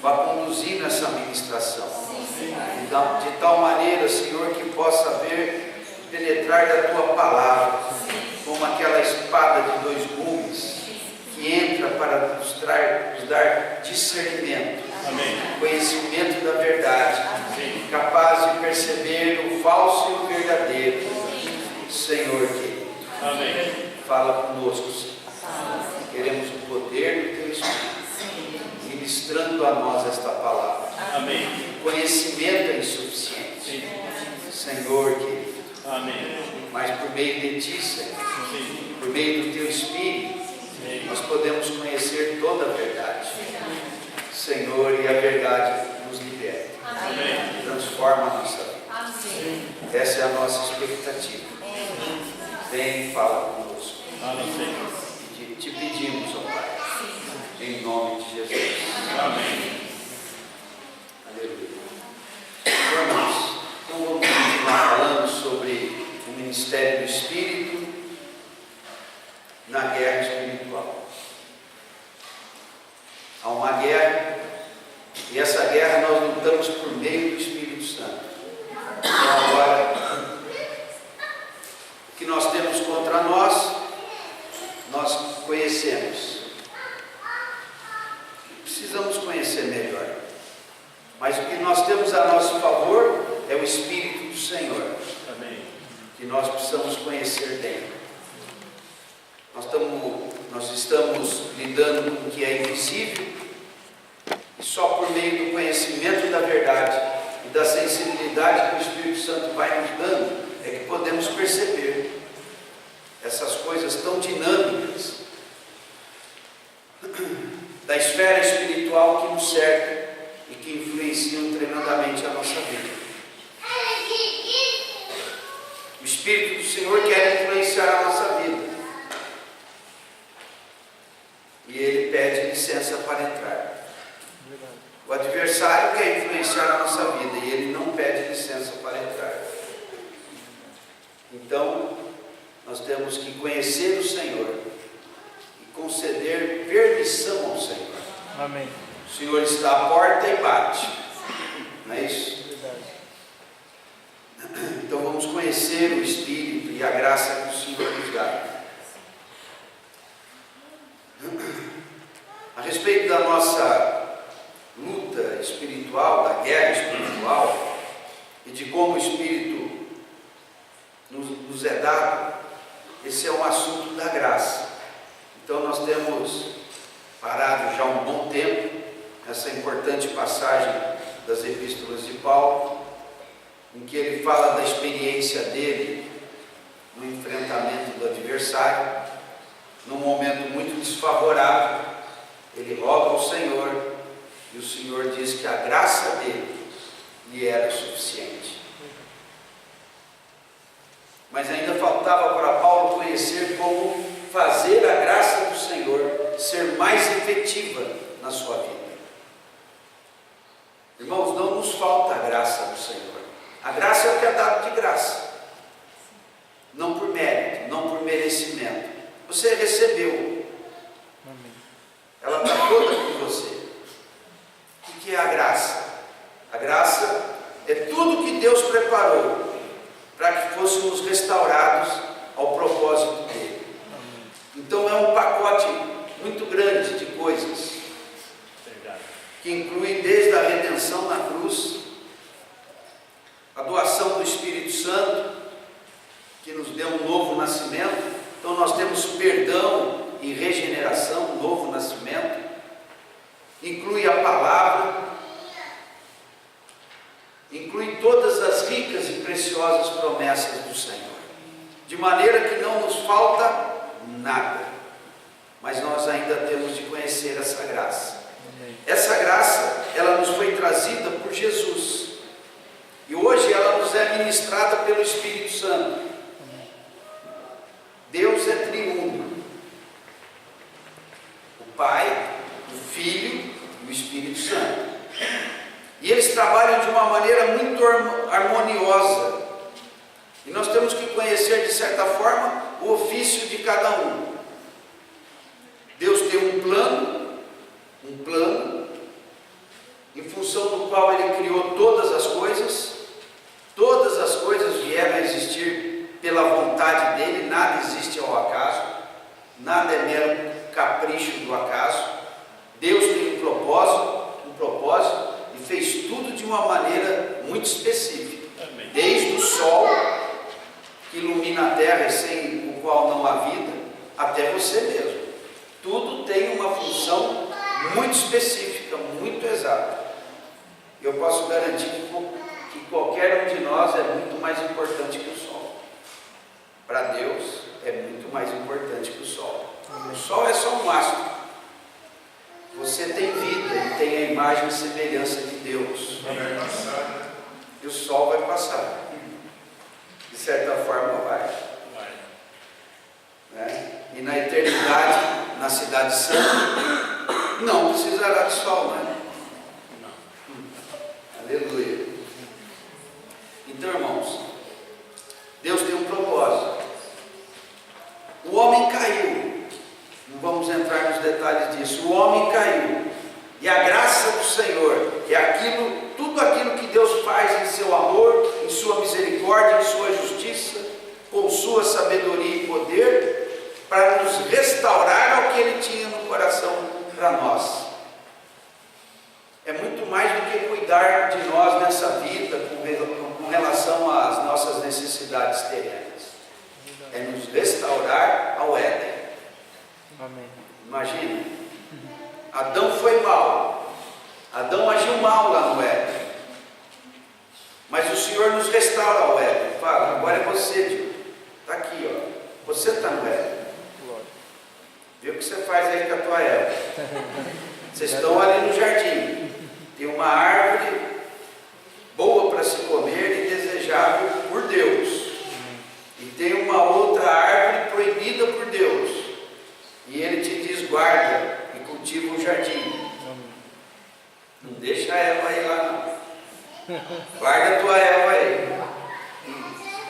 vá conduzindo essa ministração. De tal maneira, Senhor, que possa haver penetrar da Tua palavra, como aquela espada de 2 gumes, que entra para nos dar discernimento, conhecimento da verdade, capaz de perceber o falso e o verdadeiro. Senhor querido, fala conosco, Senhor. Queremos o poder do Teu Espírito, ministrando a nós esta palavra. O conhecimento é insuficiente, Senhor querido. Mas por meio de Ti, Senhor, por meio do Teu Espírito, nós podemos conhecer toda a verdade, Senhor, e a verdade nos liberta, transforma a nossa vida. Essa é a nossa expectativa. Vem e fala conosco. Te pedimos, ó Pai, em nome de Jesus. Aleluia. Irmãos, então vamos continuar falando sobre o ministério do Espírito na guerra espiritual. Há uma guerra, e essa guerra nós lutamos por meio do Espírito Santo. Então agora, o que nós temos contra nós conhecemos. Precisamos conhecer melhor. Mas o que nós temos a nosso favor é o Espírito do Senhor. Que nós precisamos conhecer bem. Nós estamos lidando com o que é invisível, e só por meio do conhecimento da verdade e da sensibilidade que o Espírito Santo vai nos dando é que podemos perceber essas coisas tão dinâmicas da esfera espiritual que nos cerca e que influenciam tremendamente a nossa vida. O Espírito do Senhor quer influenciar a nossa vida. E Ele pede licença para entrar. O adversário quer influenciar a nossa vida e ele não pede licença para entrar. Então, nós temos que conhecer o Senhor e conceder permissão ao Senhor. O Senhor está à porta e bate. Não é isso? Então vamos conhecer o Espírito e a graça que o Senhor nos dá. A respeito da nossa luta espiritual, da guerra espiritual, e de como o Espírito nos é dado, esse é um assunto da graça. Então nós temos parado já há um bom tempo essa importante passagem das epístolas de Paulo, em que ele fala da experiência dele no enfrentamento do adversário, num momento muito desfavorável. Ele roga ao Senhor, e o Senhor diz que a graça dele lhe era suficiente. Mas ainda faltava para Paulo conhecer como fazer a graça do Senhor ser mais efetiva na sua vida. Irmãos, não nos falta a graça do Senhor. A graça é o que é dado de graça, não por mérito, não por merecimento. Você recebeu, ela está toda com você. O que é a graça? A graça é tudo que Deus preparou para que fôssemos restaurados ao propósito dele. Então é um pacote muito grande de coisas, que inclui desde a redenção na cruz, a doação do Espírito Santo, que nos deu um novo nascimento. Então nós temos perdão e regeneração, um novo nascimento. Inclui a palavra, inclui todas as ricas e preciosas promessas do Senhor, de maneira que não nos falta nada. Mas nós ainda temos de conhecer essa graça. Essa graça, ela nos foi trazida por Jesus, e hoje ela nos é ministrada pelo Espírito Santo. Deus é triuno: o Pai, o Filho e o Espírito Santo. E eles trabalham de uma maneira muito harmoniosa. E nós temos que conhecer, de certa forma, o ofício de cada um. Deus tem um plano função do qual Ele criou todas as coisas vieram a existir pela vontade dEle, nada existe ao acaso, nada é mero capricho do acaso. Deus tem um propósito e fez tudo de uma maneira muito específica. Amém. Desde o sol, que ilumina a terra e sem o qual não há vida, até você mesmo. Tudo tem uma função muito específica, muito exata. Eu posso garantir que qualquer um de nós é muito mais importante que o sol. Para Deus é muito mais importante que o sol. O sol é só um astro. Você tem vida e tem a imagem e semelhança de Deus. E o sol vai passar. De certa forma vai. Né? E na eternidade, na cidade santa, não precisará de sol, né? Aleluia. Então, irmãos, Deus tem um propósito. O homem caiu. Não vamos entrar nos detalhes disso. O homem caiu. E a graça do Senhor é tudo aquilo que Deus faz em seu amor, em sua misericórdia, em sua justiça, com sua sabedoria e poder, para nos restaurar ao que Ele tinha no coração para nós. É muito mais do que cuidar de nós nessa vida com relação às nossas necessidades terrenas. É nos restaurar ao Éden. Amém. Imagina, Adão foi mal, Adão agiu mal lá no Éden, mas o Senhor nos restaura ao Éden. Fala, agora é você, Dio. Está aqui, ó. Você está no Éden. Vê o que você faz aí com a tua Eva. Vocês estão ali no jardim. Tem uma árvore boa para se comer e desejável por Deus. E tem uma outra árvore proibida por Deus. E Ele te diz, guarda e cultiva o jardim. Não deixa a Eva aí lá não. Guarda a tua Eva aí.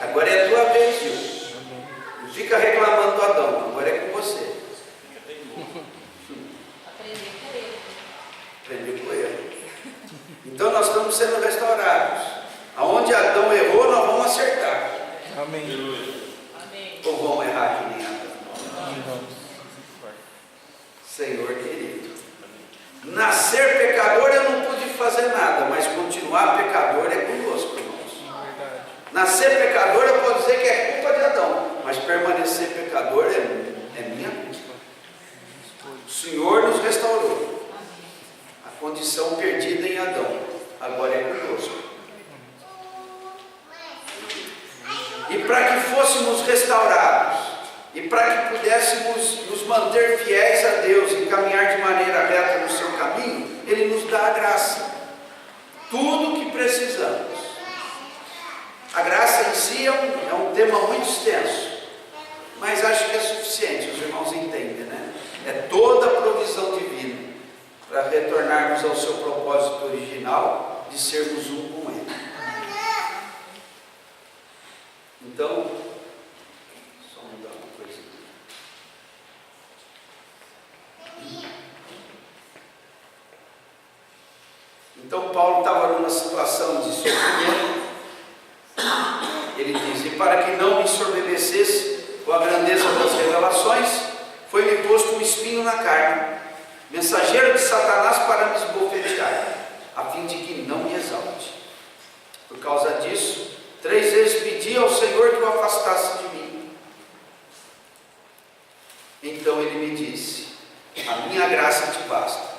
Agora é a tua vez, Gil. Não fica reclamando do Adão, agora é com você. Aprender com ele. Então nós estamos sendo restaurados. Aonde Adão errou, nós vamos acertar. Amém. Ou vamos errar que nem Adão? Senhor querido, nascer pecador eu não pude fazer nada, mas continuar pecador é conosco, irmãos. Nascer pecador eu posso dizer que é culpa de Adão, mas permanecer pecador é minha culpa. O Senhor nos restaurou. A condição perdida em Adão, agora é conosco. E para que fôssemos restaurados, e para que pudéssemos nos manter fiéis a Deus e caminhar de maneira reta no seu caminho, Ele nos dá a graça. Tudo o que precisamos. A graça em si é um tema muito extenso, mas acho que é suficiente, os irmãos entendem, né? É toda a provisão divina para retornarmos ao seu propósito original de sermos um com Ele. Então, Paulo estava numa situação de sofrimento. Ele diz, e para que não me ensoberbecesse com a grandeza das revelações, foi-me posto um espinho na carne, mensageiro de Satanás para me esbofetear, a fim de que não me exalte. Por causa disso, 3 vezes pedi ao Senhor que o afastasse de mim. Então ele me disse, a minha graça te basta.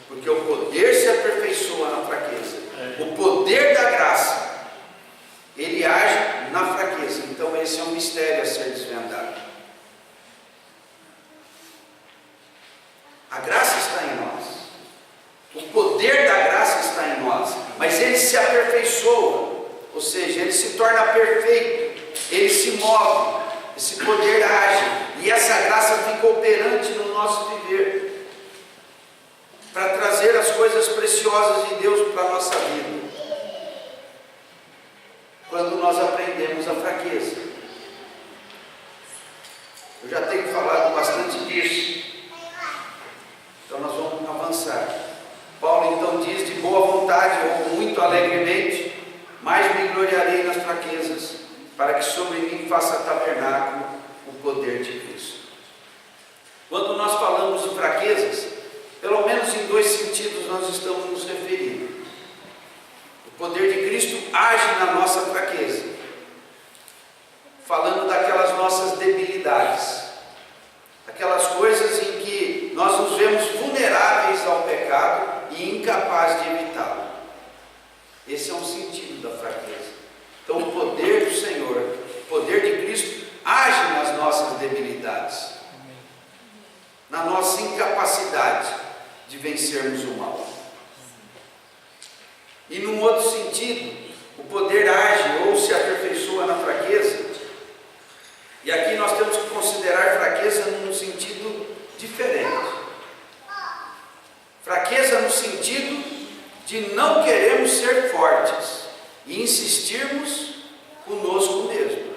Porque o poder se aperfeiçoa na fraqueza. O poder da graça, ele age na fraqueza. Então esse é um mistério a ser desvendado. A graça está em nós. O poder da graça está em nós. Mas ele se aperfeiçoa. Ou seja, ele se torna perfeito. Ele se move. Esse poder age. E essa graça fica operante no nosso viver. Para trazer as coisas preciosas de Deus para a nossa vida. Quando nós aprendemos a fraqueza. Eu já tenho falado bastante disso. Então nós vamos avançar. Paulo então diz: de boa vontade ou muito alegremente, mais me gloriarei nas fraquezas, para que sobre mim faça tabernáculo o poder de Cristo. Quando nós falamos de fraquezas, pelo menos em dois sentidos nós estamos nos referindo. O poder de Cristo age na nossa fraqueza, falando daquelas nossas debilidades, aquelas coisas em que nós nos vemos vulneráveis ao pecado e incapazes de evitá-lo. Esse é um sentido da fraqueza. Então o poder do Senhor, o poder de Cristo age nas nossas debilidades, na nossa incapacidade de vencermos o mal. E num outro sentido, o poder age ou se aperfeiçoa na fraqueza. E aqui nós temos que considerar fraqueza num sentido diferente. Fraqueza no sentido de não queremos ser fortes e insistirmos conosco mesmo.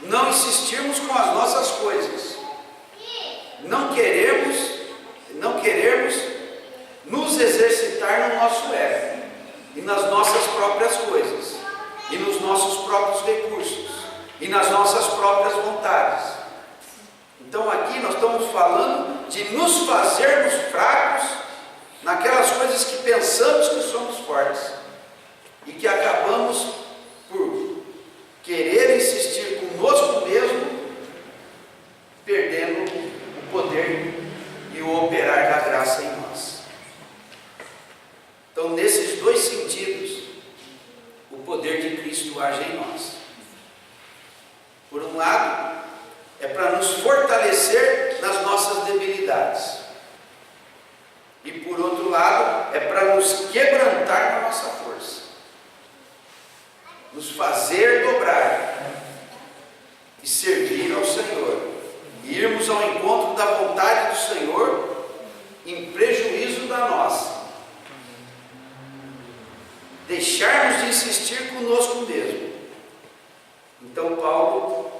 Não insistirmos com as nossas coisas. Não queremos nos exercitar no nosso ego e nas nossas próprias coisas e nos nossos próprios recursos e nas nossas próprias vontades. Então aqui nós estamos falando de nos fazermos fracos naquelas coisas que pensamos que somos fortes e que acabamos por querer insistir conosco mesmo, perdendo o poder e o operar da graça em nós. Então, nesses dois sentidos, o poder de Cristo age em nós. Por um lado, é para nos fortalecer nas nossas debilidades. E por outro lado, é para nos quebrantar na nossa força. Nos fazer dobrar e servir ao Senhor. E irmos ao encontro da vontade do Senhor em prejuízo da nossa. Deixarmos de insistir conosco mesmo. Então Paulo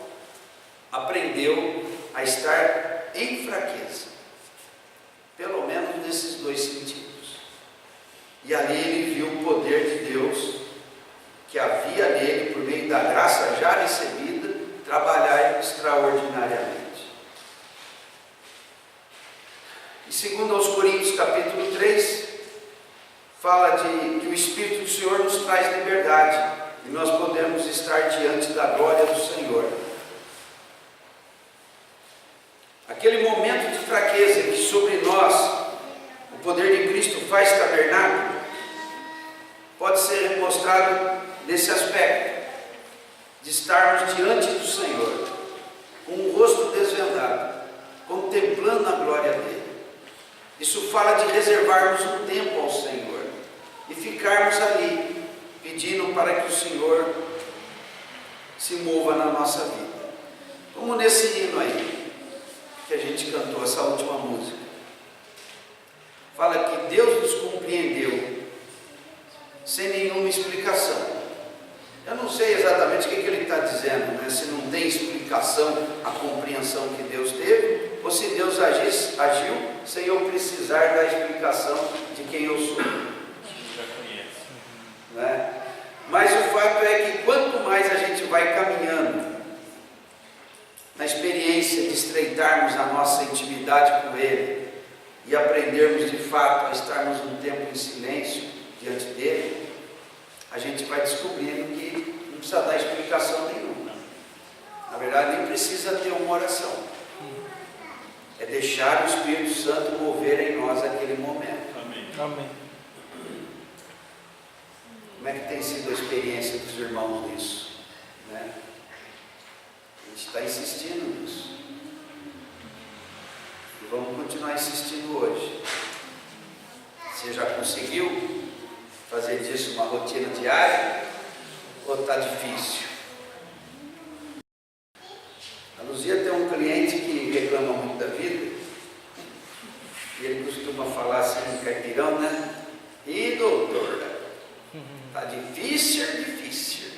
aprendeu a estar em fraqueza, pelo menos nesses dois sentidos. E ali ele viu o poder de Deus que havia nele, por meio da graça já recebida, trabalhar extraordinariamente. E segundo aos Coríntios capítulo 3, fala de que o Espírito do Senhor nos traz liberdade e nós podemos estar diante da glória do Senhor. Aquele momento de fraqueza que sobre nós o poder de Cristo faz tabernáculo, pode ser mostrado nesse aspecto, de estarmos diante do Senhor, com o rosto desvendado, contemplando a glória dele. Isso fala de reservarmos um tempo ao Senhor e ficarmos ali, pedindo para que o Senhor se mova na nossa vida. Como nesse hino aí, que a gente cantou, essa última música. Fala que Deus nos compreendeu sem nenhuma explicação. Eu não sei exatamente o que ele está dizendo, né? Se não tem explicação a compreensão que Deus teve, ou se Deus agiu sem eu precisar da explicação de quem eu sou. Já conhece. Né? Mas o fato é que quanto mais a gente vai caminhando na experiência de estreitarmos a nossa intimidade com Ele e aprendermos de fato a estarmos um tempo em silêncio diante dele, a gente vai descobrindo que não precisa dar explicação nenhuma. Na verdade, nem precisa ter uma oração. É deixar o Espírito Santo mover em nós aquele momento. Amém. Amém. Como é que tem sido a experiência dos irmãos nisso? Né? A gente está insistindo nisso. E vamos continuar insistindo hoje. Você já conseguiu fazer disso uma rotina diária? Ou está difícil? A Luzia tem um cliente que reclama muito da vida. E ele costuma falar assim, caipirão, né? E doutor, está difícil, difícil.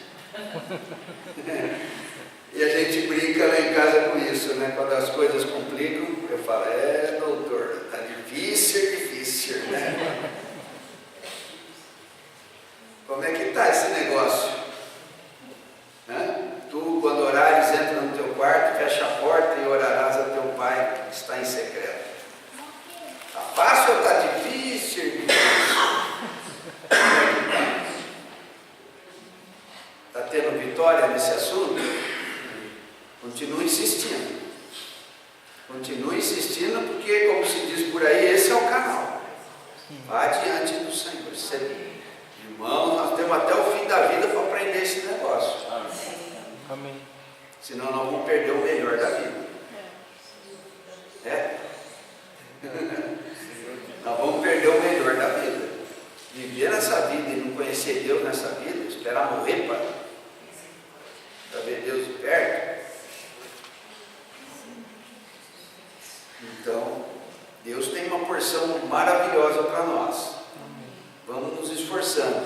E a gente brinca lá em casa com isso, né? Quando as coisas complicam, eu falo, doutor, está difícil, difícil, né? nesse assunto, continue insistindo. Continue insistindo, porque, como se diz por aí, esse é o canal. Vá diante do Senhor. Irmão, nós temos até o fim da vida para aprender esse negócio. Amém. Senão nós vamos perder o melhor da vida. Nós vamos perder o melhor da vida. Viver nessa vida e não conhecer Deus nessa vida, esperar morrer para ver Deus de perto. Então, Deus tem uma porção maravilhosa para nós. Vamos nos esforçando,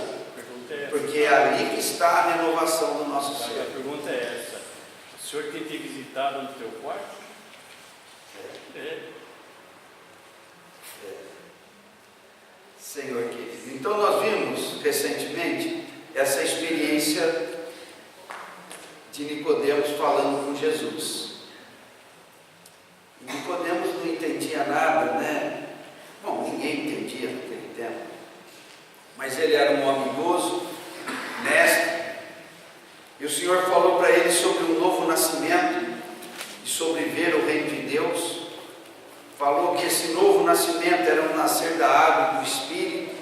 porque é ali que está a renovação do nosso ser. A pergunta é essa: o Senhor tem te visitado no teu quarto? Senhor querido. Então nós vimos recentemente essa experiência de Nicodemos falando com Jesus. Nicodemos não entendia nada, né? Bom, ninguém entendia naquele tempo. Mas ele era um homem idoso, mestre, e o Senhor falou para ele sobre um novo nascimento e sobre ver o reino de Deus. Falou que esse novo nascimento era um nascer da água e do Espírito,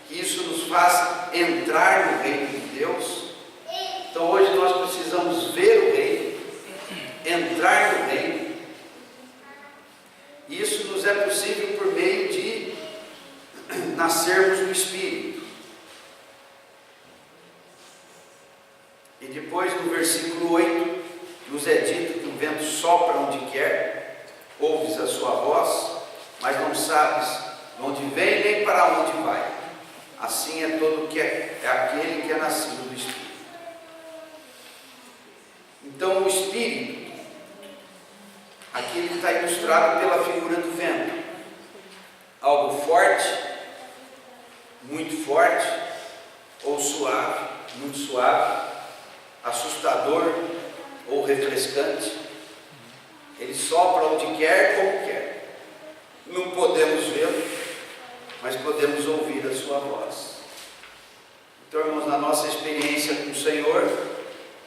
que isso nos faz entrar no reino de Deus. Então hoje nós precisamos ver o reino, entrar no reino. E isso nos é possível por meio de nascermos no Espírito. E depois no versículo 8, nos é dito que o vento sopra onde quer, ouves a sua voz, mas não sabes de onde vem nem para onde vai. Assim é todo que é aquele que é nascido do Espírito. Então o Espírito, aqui ele está ilustrado pela figura do vento. Algo forte, muito forte, ou suave, muito suave, assustador ou refrescante. Ele sopra onde quer, como quer. Não podemos vê-lo, mas podemos ouvir a sua voz. Então, irmãos, na nossa experiência com o Senhor,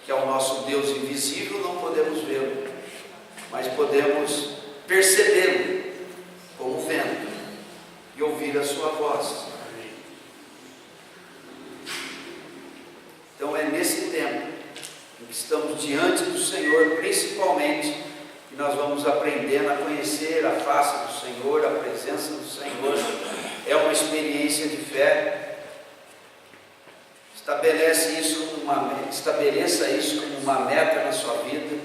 que é o nosso Deus invisível, não podemos vê-lo, mas podemos percebê-lo como vento e ouvir a sua voz. Então é nesse tempo em que estamos diante do Senhor, principalmente, que nós vamos aprendendo a conhecer a face do Senhor, a presença do Senhor. É uma experiência de fé. Estabeleça isso como uma meta na sua vida.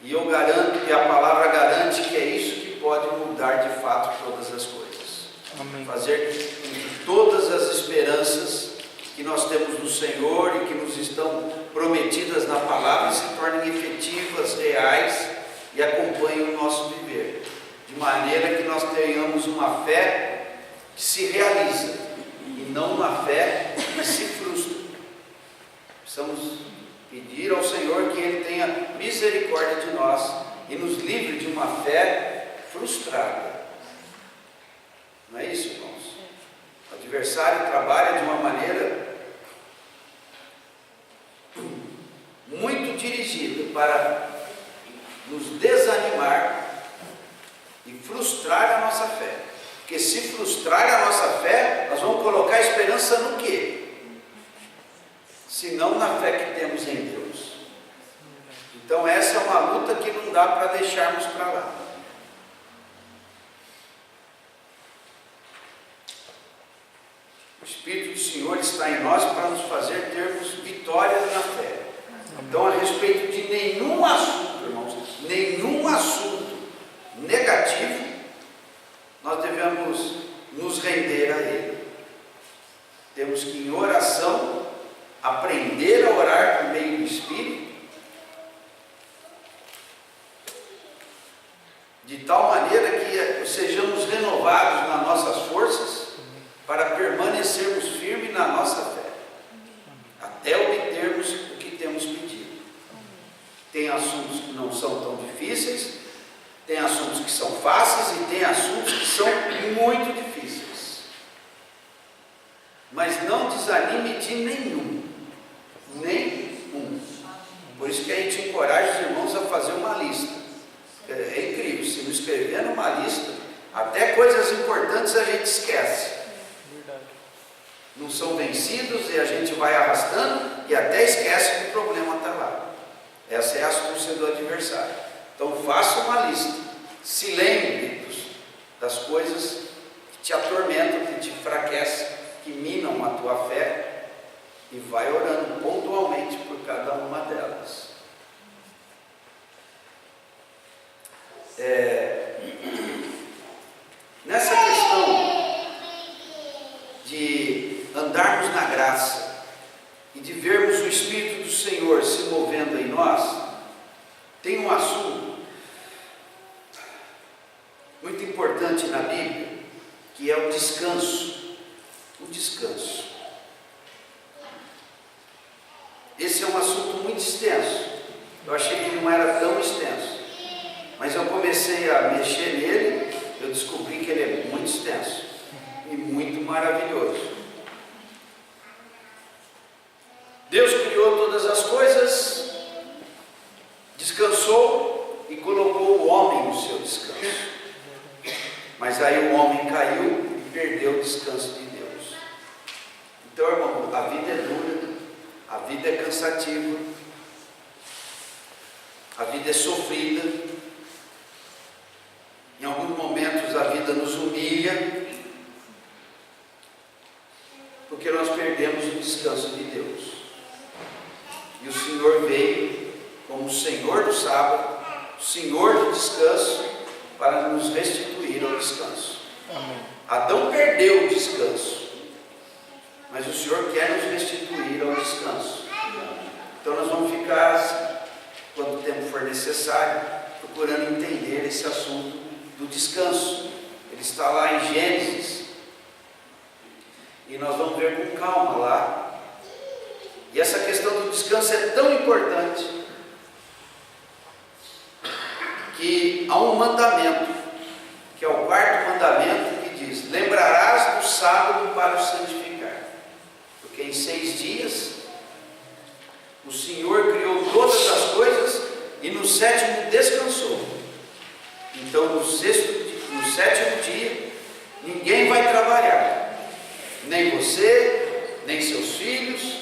E eu garanto, e a palavra garante, que é isso que pode mudar de fato todas as coisas. Amém. Fazer com que todas as esperanças que nós temos no Senhor e que nos estão prometidas na palavra se tornem efetivas, reais e acompanhem o nosso viver. De maneira que nós tenhamos uma fé que se realiza e não uma fé que se frustra. Precisamos pedir ao Senhor que Ele tenha misericórdia de nós e nos livre de uma fé frustrada. Não é isso, irmãos? O adversário trabalha de uma maneira muito dirigida para nos desanimar e frustrar a nossa fé. Porque se frustrar a nossa fé, nós vamos colocar esperança no quê? Se não na fé que temos em Deus. Então essa é uma luta que não dá para deixarmos para lá. O Espírito do Senhor está em nós para nos fazer termos vitórias na fé. Então, a respeito de nenhum assunto, irmãos, nenhum assunto negativo, nós devemos nos render a Ele. Temos que, em oração, aprender a orar por meio do Espírito, de tal maneira que sejamos renovados nas nossas forças para permanecermos firmes na nossa fé, até obtermos o que temos pedido. Tem assuntos que não são tão difíceis, tem assuntos que são fáceis e tem assuntos que são muito difíceis. Mas não desanime de nenhum. importantes a gente esquece. Verdade. Não são vencidos e a gente vai arrastando e até esquece que o problema está lá. Essa é a astúcia do adversário. Então faça uma lista. Se lembre das coisas que te atormentam, que te enfraquecem, que minam a tua fé, e vai orando pontualmente por cada uma delas. Nessa questão de andarmos na graça e de vermos o Espírito do Senhor se movendo em nós, tem um assunto muito importante na Bíblia, que é o descanso. O descanso. Esse é um assunto muito extenso. Eu achei que ele não era tão extenso, mas eu comecei a mexer nele, eu descobri que ele é muito extenso e muito maravilhoso. Deus criou todas as coisas, descansou e colocou o homem no seu descanso. Mas aí o homem caiu e perdeu o descanso de Deus. Então, irmão, a vida é dura, a vida é cansativa, a vida é sofrida. Em alguns momentos a vida nos humilha, porque nós perdemos o descanso de Deus. E o Senhor veio como o Senhor do sábado, o Senhor do descanso, para nos restituir ao descanso. Amém. Adão perdeu o descanso, mas o Senhor quer nos restituir ao descanso. Então nós vamos ficar, quando o tempo for necessário, procurando entender esse assunto do descanso. Ele está lá em Gênesis, e nós vamos ver com calma lá. E essa questão do descanso é tão importante que há um mandamento, que é o quarto mandamento, que diz: lembrarás do sábado para o santificar, porque em 6 dias o Senhor criou todas as coisas e no 7º descansou. Então no 7º dia ninguém vai trabalhar, nem você, nem seus filhos,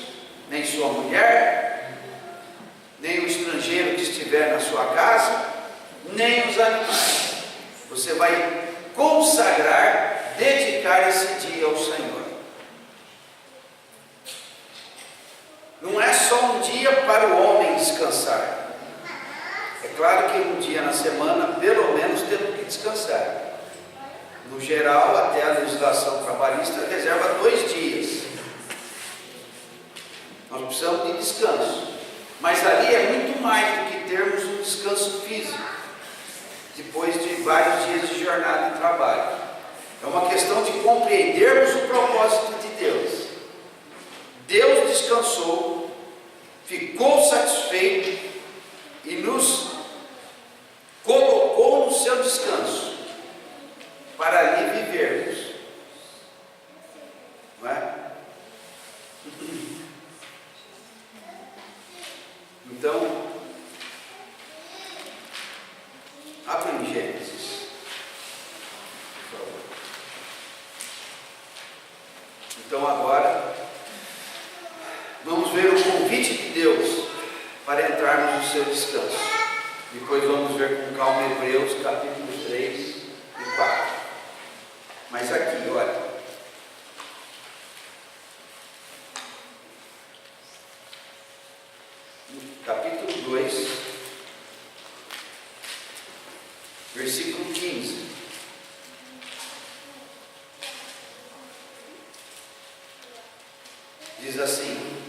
nem sua mulher, nem o estrangeiro que estiver na sua casa, nem os animais. Você vai consagrar, dedicar esse dia ao Senhor. Não é só um dia para o homem descansar. É claro que um dia na semana, pelo menos, temos que descansar. No geral, até a legislação trabalhista reserva 2 dias. Nós precisamos de descanso. Mas ali é muito mais do que termos um descanso físico, depois de vários dias de jornada de trabalho. É uma questão de compreendermos o propósito de Deus. Deus descansou, ficou satisfeito e nos colocou no seu descanso para ali vivermos. Não é? Então, abra em Gênesis, por favor. Então agora vamos ver o convite de Deus para entrarmos no seu descanso. Depois vamos ver com calma Hebreus capítulo 3 e 4. Mas aqui, olha, capítulo 2, versículo 15. Diz assim: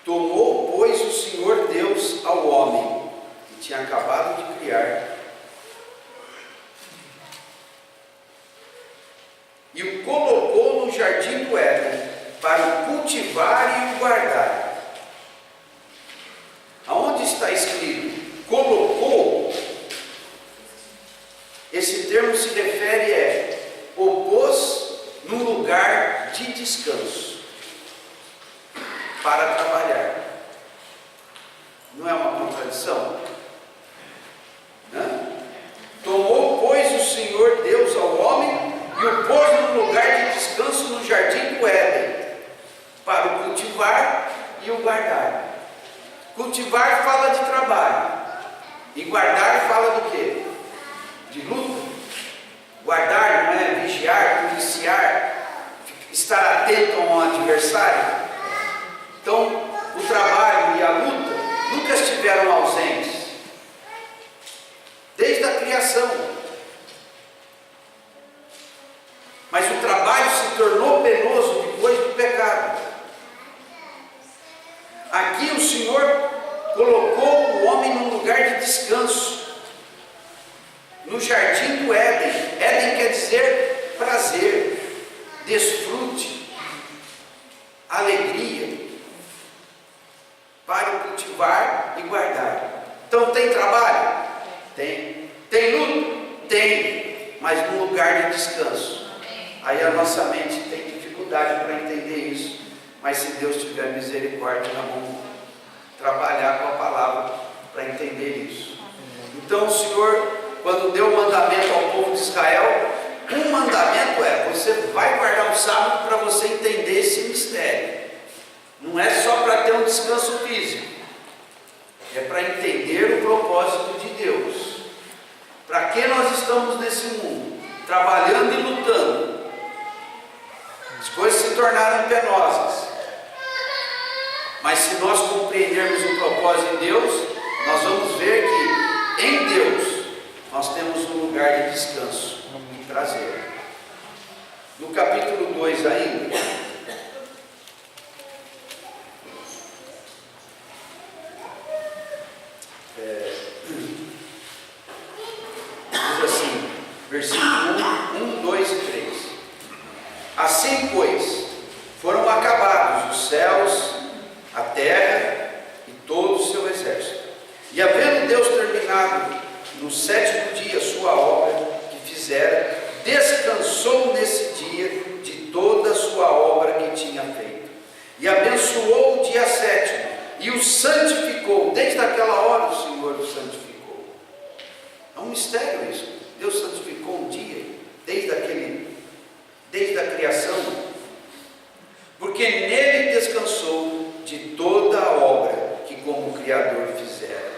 tomou, pois, o Senhor Deus ao homem, que tinha acabado de criar, e o colocou no jardim do Éden, para o cultivar e o guardar. Aonde está escrito colocou, esse termo se refere o pôs num lugar de descanso para trabalhar. Não é uma contradição? Tomou, Senhor Deus ao homem e o pôs no lugar de descanso no jardim do Éden, para o cultivar e o guardar. Cultivar fala de trabalho, e guardar fala do quê? De luta. Guardar não é vigiar, policiar, estar atento a um adversário. Então, o trabalho e a luta nunca estiveram ausentes, desde a criação. Mas o trabalho se tornou penoso depois do pecado. Aqui o Senhor colocou o homem num lugar de descanso, no jardim do Éden. Éden quer dizer prazer, desfrute, alegria, para cultivar e guardar. Então tem trabalho? Tem. Tem luta? Tem, mas num lugar de descanso. Aí a nossa mente tem dificuldade para entender isso, mas se Deus tiver misericórdia, nós vamos trabalhar com a palavra para entender isso. Então o Senhor, quando deu o mandamento ao povo de Israel, um mandamento é: você vai guardar o sábado para você entender esse mistério. Não é só para ter um descanso físico, é para entender o propósito de Deus. Para que nós estamos nesse mundo? Trabalhando e lutando. As coisas se tornaram penosas, mas se nós compreendermos o propósito de Deus, nós vamos ver que em Deus nós temos um lugar de descanso e prazer. No capítulo 2 ainda, diz assim, versículo 1, 2 e 3. Assim, pois, foram acabados os céus, a terra e todo o seu exército. E havendo Deus terminado no sétimo dia a sua obra que fizera, descansou nesse dia de toda a sua obra que tinha feito. E abençoou o dia sétimo e o santificou. Desde aquela hora o Senhor o santificou. É um mistério isso. Deus santificou um dia, desde a criação, porque nele descansou de toda a obra que como Criador fizera.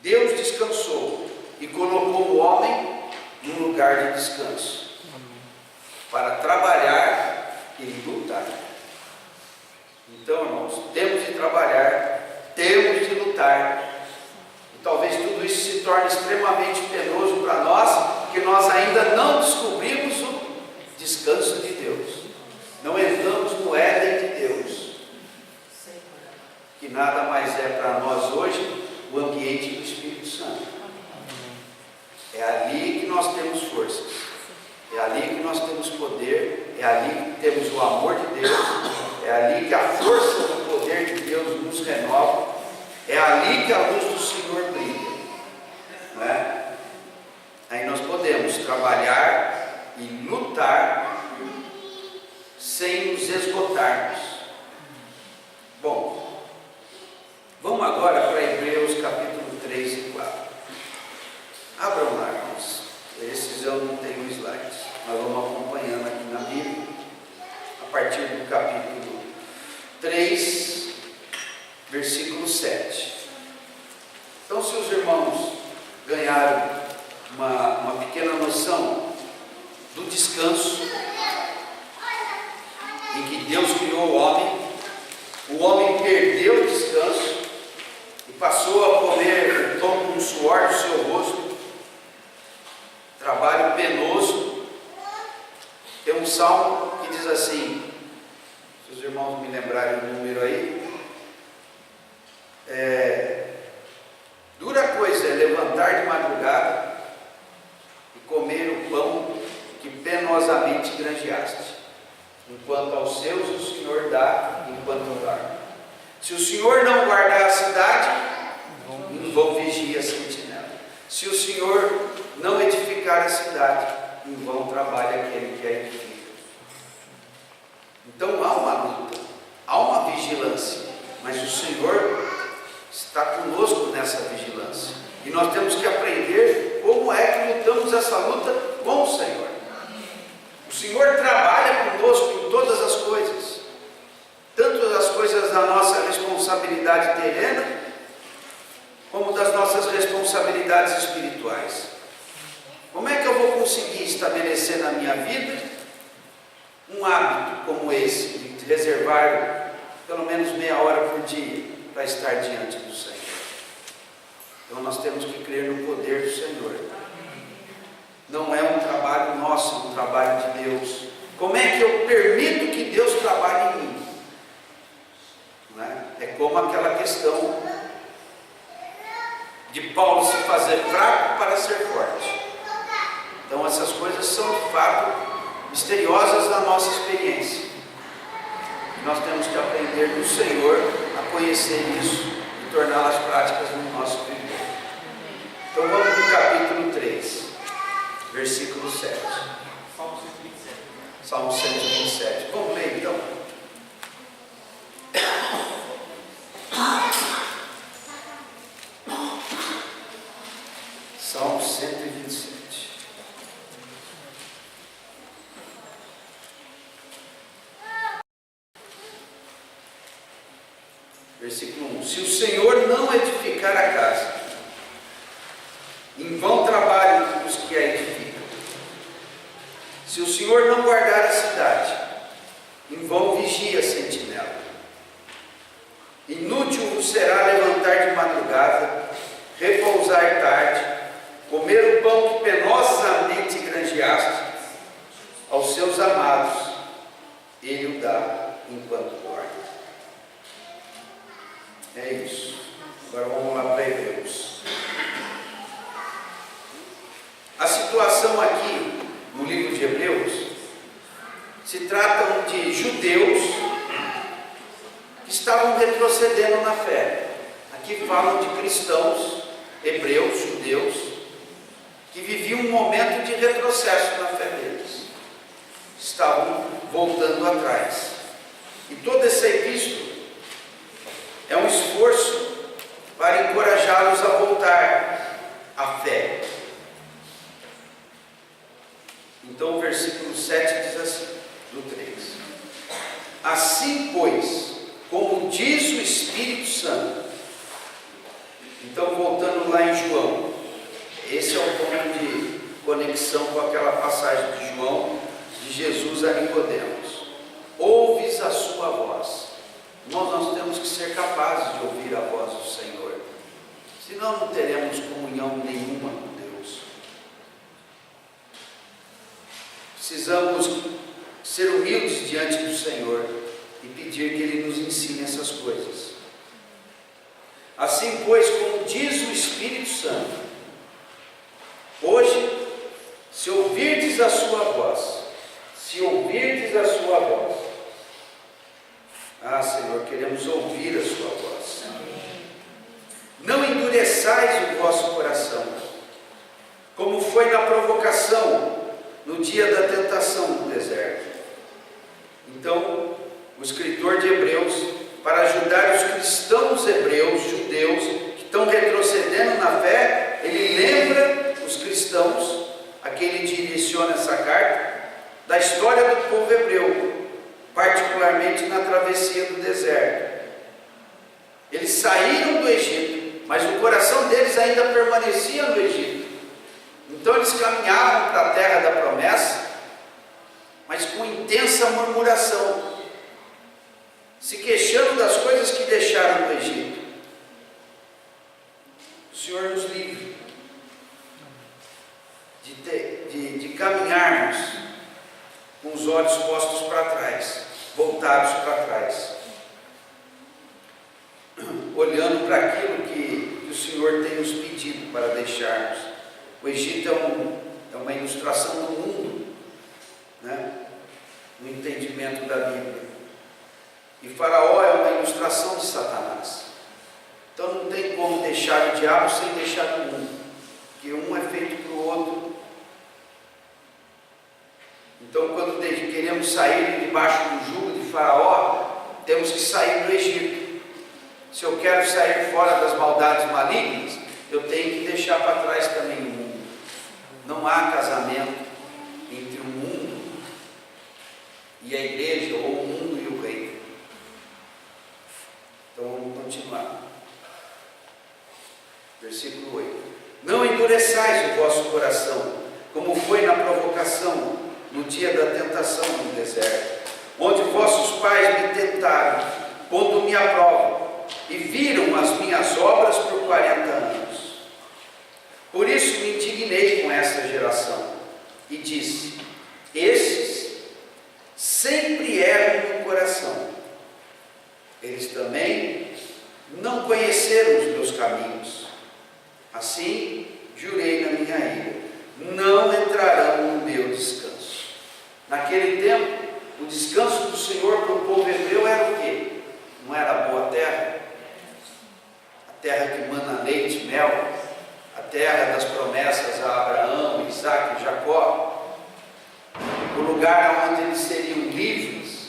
Deus descansou e colocou o homem num lugar de descanso, para trabalhar e lutar. Então, irmãos, temos de trabalhar, temos de lutar. E talvez tudo isso se torne extremamente penoso para nós, porque nós ainda não descobrimos o descanso de Deus. Não entramos no Éden de Deus, que nada mais é para nós hoje o ambiente do Espírito Santo. É ali que nós temos forças, é ali que nós temos poder, é ali que temos o amor de Deus, é ali que a força do poder de Deus nos renova, é ali que a luz do Senhor brilha, não é? Aí nós podemos trabalhar e lutar sem nos esgotarmos. Bom, vamos agora para Hebreus capítulo 3 e 4. Abram lá, irmãos. Esses eu não tenho slides, nós vamos acompanhando aqui na Bíblia, a partir do capítulo 3, versículo 7. Então, se os irmãos ganharam uma pequena noção do descanso, em que Deus criou o homem perdeu o descanso e passou a comer o pão com o suor do seu rosto, trabalho penoso. Tem um salmo que diz assim, se os irmãos me lembrarem o número aí, dura coisa é levantar de madrugada e comer o pão que penosamente granjeaste, enquanto aos seus o Senhor dá enquanto dorme. Se o Senhor não guardar a cidade, em vão vigia a sentinela. Se o Senhor não edificar a cidade, em vão trabalha aquele que a edifica. Então há uma luta, há uma vigilância, mas o Senhor está conosco nessa vigilância. E nós temos que aprender como é que lutamos temos essa luta com o Senhor. O Senhor trabalha conosco em todas as coisas, tanto as coisas da nossa responsabilidade terrena, como das nossas responsabilidades espirituais. Como é que eu vou conseguir estabelecer na minha vida um hábito como esse, de reservar pelo menos meia hora por dia para estar diante do Senhor? Então nós temos que crer no poder do Senhor. Não é um trabalho nosso, é um trabalho de Deus. Como é que eu permito que Deus trabalhe em mim? Não é? É como aquela questão de Paulo se fazer fraco para ser forte. Então essas coisas são de fato misteriosas na nossa experiência. Nós temos que aprender do Senhor a conhecer isso e torná-las práticas no nosso viver. Então vamos no capítulo 3, versículo 7. Salmo 127. Vamos ler então. Salmo 127. Versículo 1. Se o Senhor não edificar a casa, em vão trabalham os que a edificam. Se o Senhor não guardar a cidade, em vão vigia a sentinela. Inútil vos será levantar de madrugada, repousar tarde, comer o pão que penosamente granjeaste. Aos seus amados ele o dá enquanto dorme. É isso. Agora vamos lá para Hebreus. A situação aqui no livro de Hebreus se trata de judeus que estavam retrocedendo na fé. Aqui falam de cristãos, hebreus, judeus, que viviam um momento de retrocesso na fé deles. Estavam voltando atrás. E toda essa epístola é um esforço para encorajá-los a voltar à fé. Então o versículo 7 diz assim, do 3. Assim, pois, como diz o Espírito Santo. Então, voltando lá em João, esse é o ponto de conexão com aquela passagem de João, de Jesus a Nicodemos. Ouves a sua voz. Nós temos que ser capazes de ouvir a voz do Senhor, senão não teremos comunhão nenhuma com Deus. Precisamos ser humildes diante do Senhor e pedir que Ele nos ensine essas coisas. Assim, pois, como diz o Espírito Santo, hoje, se ouvirdes a sua voz, Senhor, queremos ouvir a sua voz. Não endureçais o vosso coração, como foi na provocação, no dia da tentação no deserto. Então, o escritor de Hebreus, para ajudar os cristãos hebreus, judeus, que estão retrocedendo na fé, ele lembra os cristãos, a quem ele direciona essa carta, da história do povo hebreu, particularmente na travessia do deserto. Eles saíram do Egito, mas o coração deles ainda permanecia no Egito. Então eles caminhavam para a terra da promessa, mas com intensa murmuração, se queixando das coisas que deixaram no Egito. O Senhor nos livre de caminharmos com os olhos postos para trás, voltados para trás, olhando para aquilo que o Senhor tem nos pedido para deixarmos. O Egito é uma ilustração do mundo, né? No entendimento da Bíblia. E Faraó é uma ilustração de Satanás. Então não tem como deixar o diabo sem deixar o mundo, porque um é feito para o outro. Então, quando queremos sair debaixo do jugo de Faraó, temos que sair do Egito. Se eu quero sair fora das maldades malignas, eu tenho que deixar para trás também o mundo. Não há casamento entre o mundo e a igreja, ou o mundo e o reino. Então vamos continuar. Versículo 8. Não endureçais o vosso coração, como foi na provocação, no dia da tentação no deserto, onde vossos pais me tentaram, pondo-me à prova, e viram as minhas obras por 40 anos. Por isso me indignei com essa geração, e disse: esses sempre erram no coração. Eles também não conheceram os meus caminhos. Assim jurei na minha ira: não entrarão no meu descanso. Naquele tempo, o descanso do Senhor para o povo hebreu era o quê? Não era a boa terra? A terra que mana leite e mel, a terra das promessas a Abraão, Isaac e Jacó, o lugar onde eles seriam livres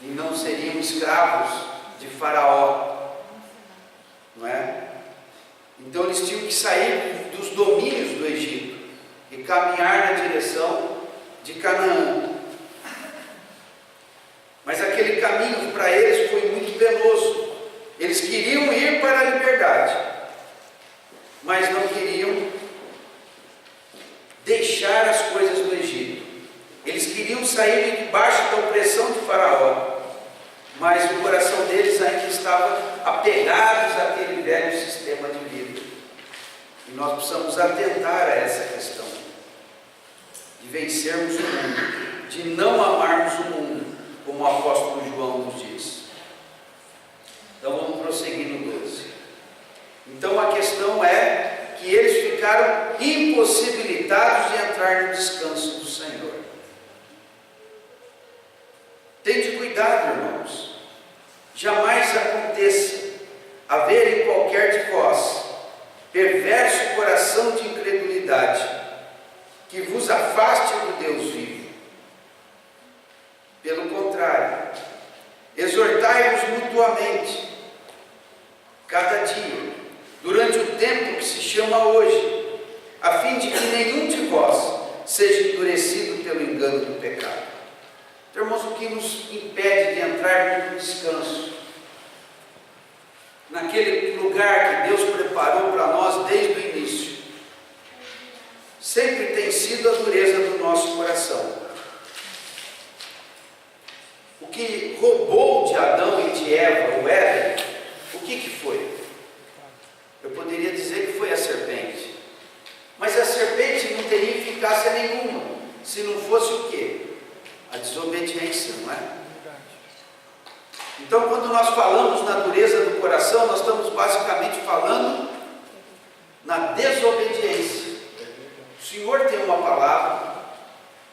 e não seriam escravos de Faraó, não é? Então eles tinham que sair dos domínios do Egito e caminhar na direção de Canaã. Mas aquele caminho para eles foi muito penoso. Eles queriam ir para a liberdade, mas não queriam deixar as coisas do Egito. Eles queriam sair debaixo da opressão de Faraó, mas o coração deles ainda estava apegados àquele velho sistema de vida. E nós precisamos atentar a essa questão de vencermos o mundo, de não amarmos o mundo, como o apóstolo João nos diz. Então vamos prosseguir no 12. Então a questão é que eles ficaram impossibilitados de entrar no descanso do Senhor. Tende cuidado, irmãos. Jamais aconteça haver em qualquer de vós perverso coração de incredulidade, que vos afaste do Deus vivo. Pelo contrário, exortai-vos mutuamente, cada dia, durante o tempo que se chama hoje, a fim de que nenhum de vós seja endurecido pelo engano do pecado. Então, irmãos, o que nos impede de entrar no descanso, naquele lugar que Deus preparou para nós desde o início, sempre tem sido a dureza do nosso coração. O que roubou de Adão e de Eva o Éden, o que foi? Eu poderia dizer que foi a serpente, mas a serpente não teria eficácia nenhuma se não fosse o quê? A desobediência, não é? Então, quando nós falamos na dureza do coração, nós estamos basicamente falando na desobediência. O Senhor tem uma palavra,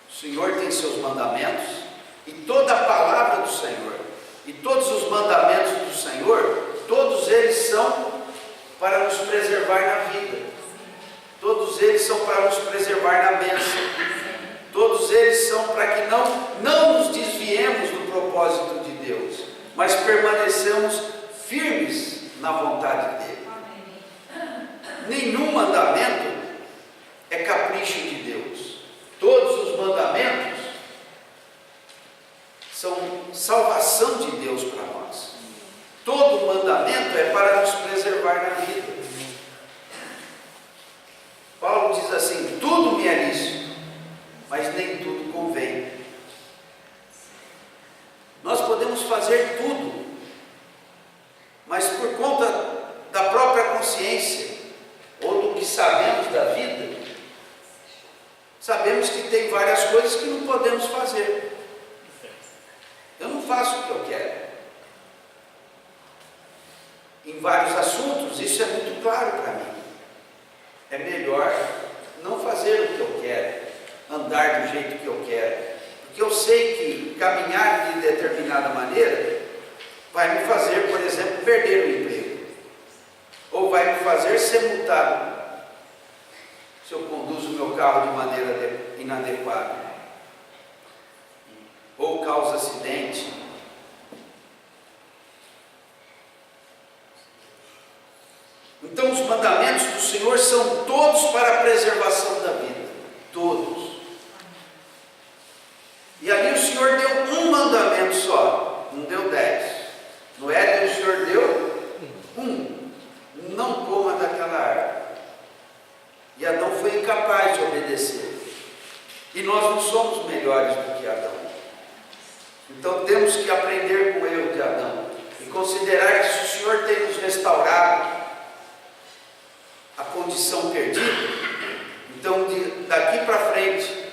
o Senhor tem seus mandamentos, e toda a palavra do Senhor, e todos os mandamentos do Senhor, todos eles são para nos preservar na vida, todos eles são para nos preservar na bênção, todos eles são para que não nos desviemos do propósito de Deus, mas permaneçamos firmes na vontade dEle. Nenhum mandamento é capricho de Deus. Todos os mandamentos são salvação de Deus para nós. Todo mandamento é para nos preservar na vida. Paulo diz assim: tudo me é lícito, mas nem tudo convém. Nós podemos fazer tudo, mas por conta da própria consciência, ou do que sabemos da vida, sabemos que tem várias coisas que não podemos fazer. Eu não faço o que eu quero. Em vários assuntos, isso é muito claro para mim. É melhor não fazer o que eu quero, andar do jeito que eu quero, porque eu sei que caminhar de determinada maneira vai me fazer, por exemplo, perder o emprego, ou vai me fazer ser multado se eu conduzo o meu carro de maneira inadequada, ou causa acidente. Então os mandamentos do Senhor são todos para a preservação da vida. foi incapaz de obedecer. E nós não somos melhores do que Adão. Então temos que aprender com o erro de Adão e considerar que se o Senhor tem nos restaurado a condição perdida, então daqui para frente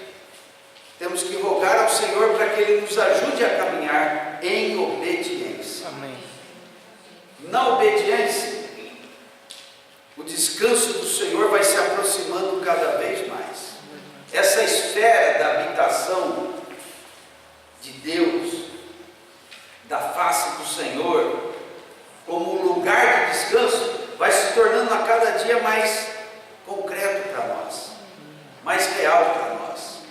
temos que rogar ao Senhor para que Ele nos ajude a caminhar em obediência. Amém. Na obediência, o descanso do Senhor vai se aproximando cada vez mais. Essa esfera da habitação de Deus, da face do Senhor, como um lugar de descanso, vai se tornando a cada dia mais concreto para nós, mais real para nós.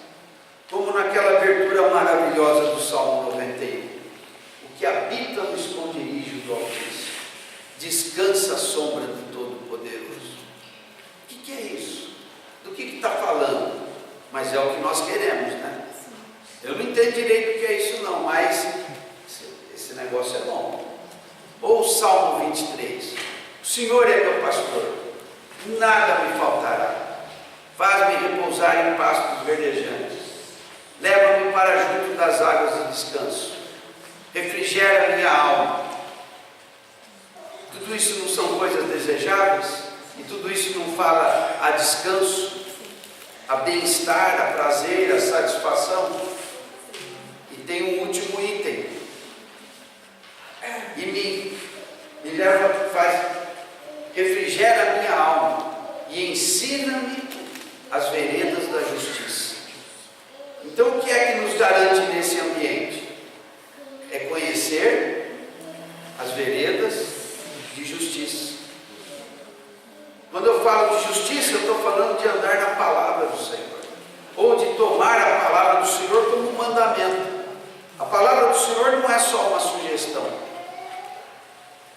Como naquela abertura maravilhosa do Salmo 91. O que habita no esconderijo do Altíssimo descansa à sombra do Todo-Poderoso. O que é isso? Do que está falando? Mas é o que nós queremos, né? Eu não entendo direito o que é isso não, mas esse negócio é bom. Ou o Salmo 23. O Senhor é meu pastor, nada me faltará. Faz-me repousar em pastos verdejantes. Leva-me para junto das águas de descanso. Refrigera minha alma. Tudo isso não são coisas desejáveis? E tudo isso não fala a descanso, a bem-estar, a prazer, a satisfação? E tem um último item. E me leva, refrigera minha alma e ensina-me as veredas da justiça. Então o que é que nos garante nesse ambiente? É conhecer as veredas de justiça. Quando eu falo de justiça, eu estou falando de andar na palavra do Senhor, ou de tomar a palavra do Senhor como um mandamento. A palavra do Senhor não é só uma sugestão,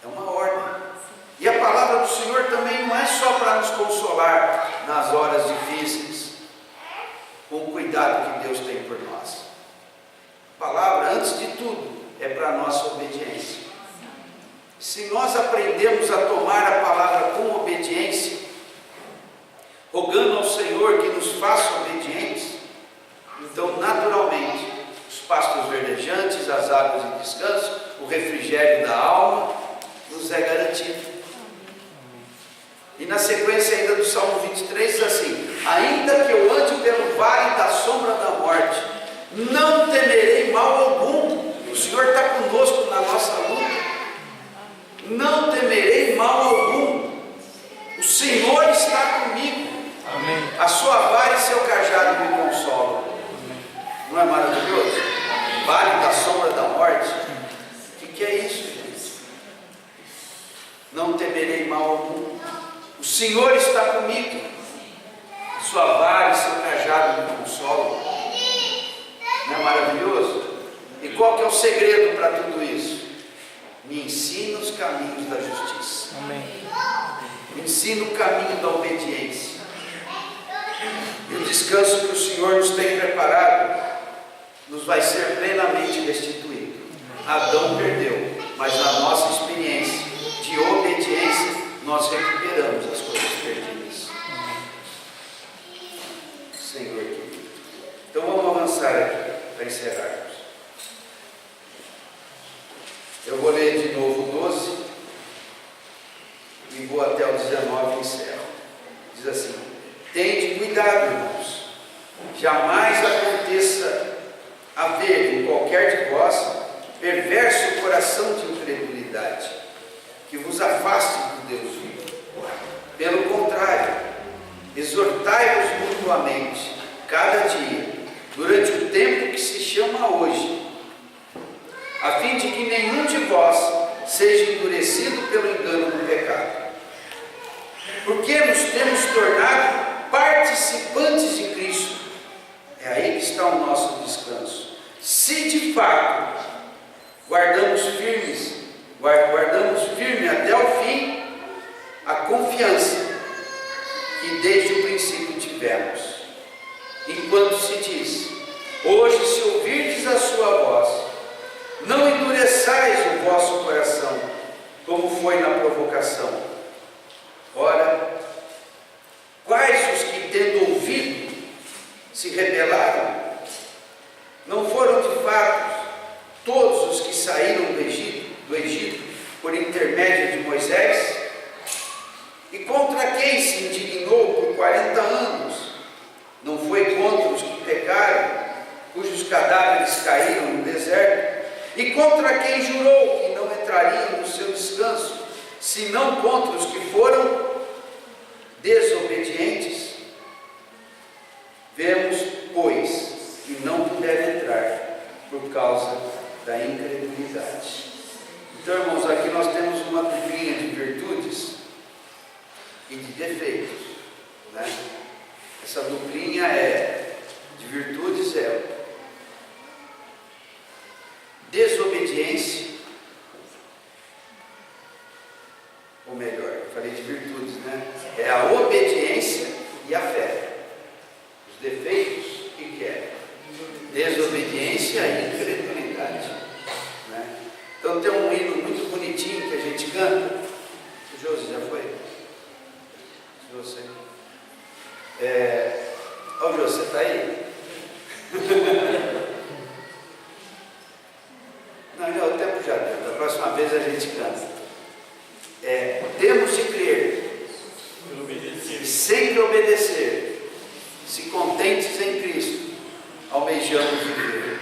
é uma ordem. E a palavra do Senhor também não é só para nos consolar nas horas difíceis, com o cuidado que Deus tem por nós. A palavra, antes de tudo, é para a nossa obediência. Se nós aprendemos a tomar a palavra com obediência, rogando ao Senhor que nos faça obedientes, então naturalmente os pastos verdejantes, as águas de descanso, o refrigério da alma nos é garantido. E na sequência ainda do Salmo 23 diz assim: ainda que eu ande pelo vale da sombra da morte, não temerei mal algum. O Senhor está conosco na nossa luta. Não temerei mal algum. O Senhor está comigo. Amém. A sua vara e seu cajado me consolam. Não é maravilhoso? Vale da sombra da morte. O que é isso, gente? Não temerei mal algum. O Senhor está comigo. Sua vara e seu cajado me consolam. Não é maravilhoso? E qual que é o segredo para tudo isso? Me ensina os caminhos da justiça. Amém. Me ensina o caminho da obediência. E o descanso que o Senhor nos tem preparado nos vai ser plenamente restituído. Adão perdeu, mas na nossa experiência de obediência nós recuperamos as coisas perdidas. Senhor querido. Então vamos avançar aqui para encerrarmos. Eu vou ler de novo o 12 e vou até o 19 e encerro. Diz assim: tende cuidado, irmãos, jamais aconteça haver em qualquer de vós perverso coração de incredulidade, que vos afaste do Deus vivo. Pelo contrário, exortai-vos mutuamente, cada dia, durante o tempo que se chama hoje, a fim de que nenhum de vós seja endurecido pelo engano do pecado. Porque nos temos tornado participantes de Cristo. É aí que está o nosso descanso. Se de fato guardamos firme até o fim a confiança que desde o princípio tivemos. Enquanto se diz: hoje, se ouvirdes a sua voz, não endureçais o vosso coração, como foi na provocação. Ora, quais os que, tendo se rebelaram? Não foram de fato todos os que saíram do Egito por intermédio de Moisés? E contra quem se indignou por 40 anos? Não foi contra os que pecaram, cujos cadáveres caíram no deserto? E contra quem jurou que não entrariam no seu descanso, senão contra os que foram desobedientes? Vemos, pois, que não puderam entrar por causa da incredulidade. Então, irmãos, aqui nós temos uma duplinha de virtudes e de defeitos, né? Essa duplinha de virtudes desobediência, ou melhor, eu falei de virtudes, né? É a obediência e a fé. Os defeitos, o que é? Desobediência e incredulidade, né? Então tem um hino muito bonitinho que a gente canta. O José já foi? José. O José está aí? Não, o tempo já deu. Da próxima vez a gente canta. Temos de crer e sempre obedecer, se contentes em Cristo, almejamos viver.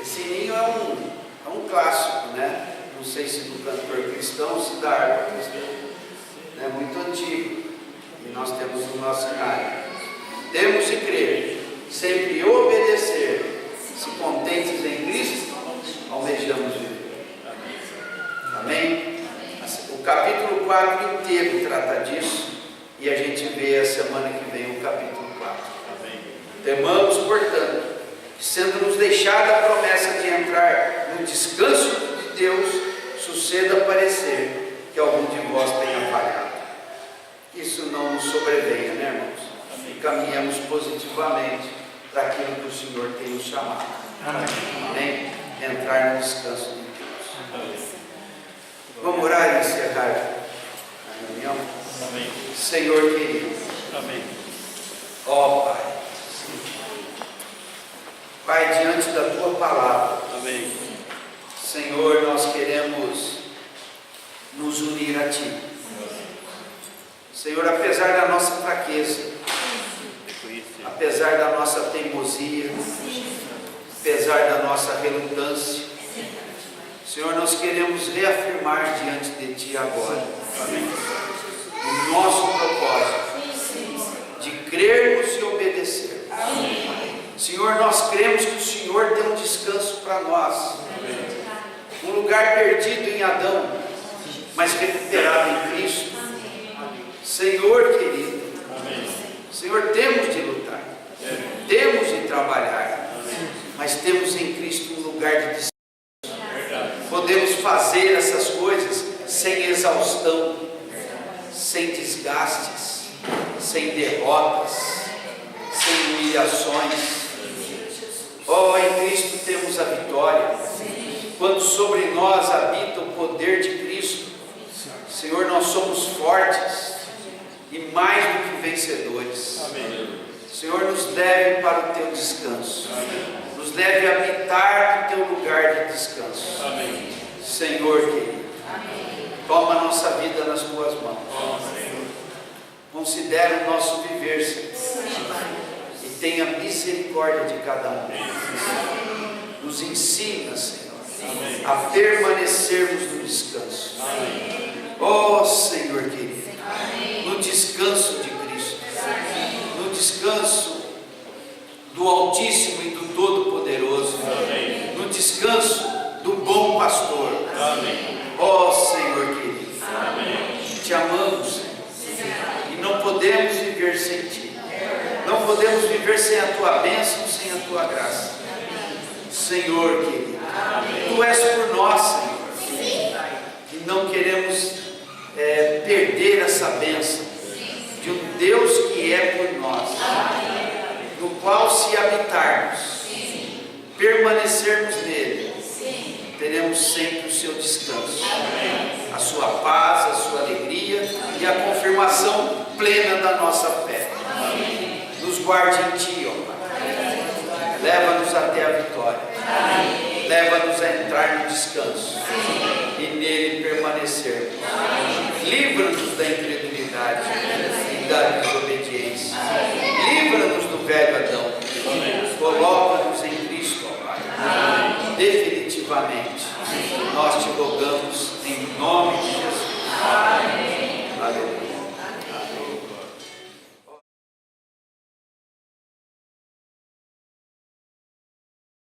Esse hino é um clássico, né? Não sei se do cantor cristão ou se da harpa cristã. É muito antigo. E nós temos no nosso cenário. Temos de crer, sempre obedecer, se contentes em Cristo, almejamos viver. Amém? O capítulo 4 inteiro trata disso, e a gente vê a semana que vem o capítulo 4. Amém. Temamos, portanto, sendo-nos deixada a promessa de entrar no descanso de Deus, suceda parecer que algum de vós tenha falhado. Isso não nos sobrevenha, né, irmãos? E caminhamos positivamente para aquilo que o Senhor tem nos chamado. Amém? Entrar no descanso de Deus. Amém. Vamos orar e encerrar a reunião? Amém. Senhor querido. Amém. Ó Pai. Pai, diante da Tua palavra. Amém. Senhor, nós queremos nos unir a Ti. Senhor, apesar da nossa fraqueza, apesar da nossa teimosia, apesar da nossa relutância, Senhor, nós queremos reafirmar diante de Ti agora, amém, o nosso propósito de crermos e obedecer. Amém. Senhor, nós cremos que o Senhor tem um descanso para nós, amém, um lugar perdido em Adão, mas recuperado em Cristo. Senhor querido, amém, Senhor, temos de lutar, temos de trabalhar, amém, mas temos em Cristo um lugar de descanso. Podemos fazer essas coisas sem exaustão, sem desgastes, sem derrotas, sem humilhações. Oh, em Cristo temos a vitória. Quando sobre nós habita o poder de Cristo, Senhor, nós somos fortes e mais do que vencedores. Amém. Senhor, nos leve para o Teu descanso. Amém. Nos leve a habitar no Teu lugar de descanso. Amém. Senhor querido, amém, toma a nossa vida nas Tuas mãos. Amém. Considera o nosso viver, Senhor, e tenha misericórdia de cada um. Amém. Nos ensina, Senhor, amém, a permanecermos no descanso. Amém. Oh Senhor querido, amém, no descanso de Cristo, amém, no descanso do Altíssimo e do Todo-Poderoso, amém, no descanso do bom pastor. Amém. Ó Senhor querido, amém, te amamos, Senhor, e não podemos viver sem Ti, não podemos viver sem a Tua bênção, sem a Tua graça. Senhor querido, amém, Tu és por nós, Senhor, e não queremos perder essa bênção de um Deus que é por nós, no qual, se habitarmos, permanecermos nele, teremos sempre o Seu descanso, amém, a Sua paz, a Sua alegria e a confirmação plena da nossa fé. Amém. Nos guarde em Ti, ó Pai. Leva-nos até a vitória. Leva-nos a entrar no descanso e nele permanecer. Livra-nos da incredulidade e da desobediência. Livra-nos do velho Adão. Coloca-nos em Cristo, ó Pai. Definitivamente. Nós te rogamos em nome de Jesus.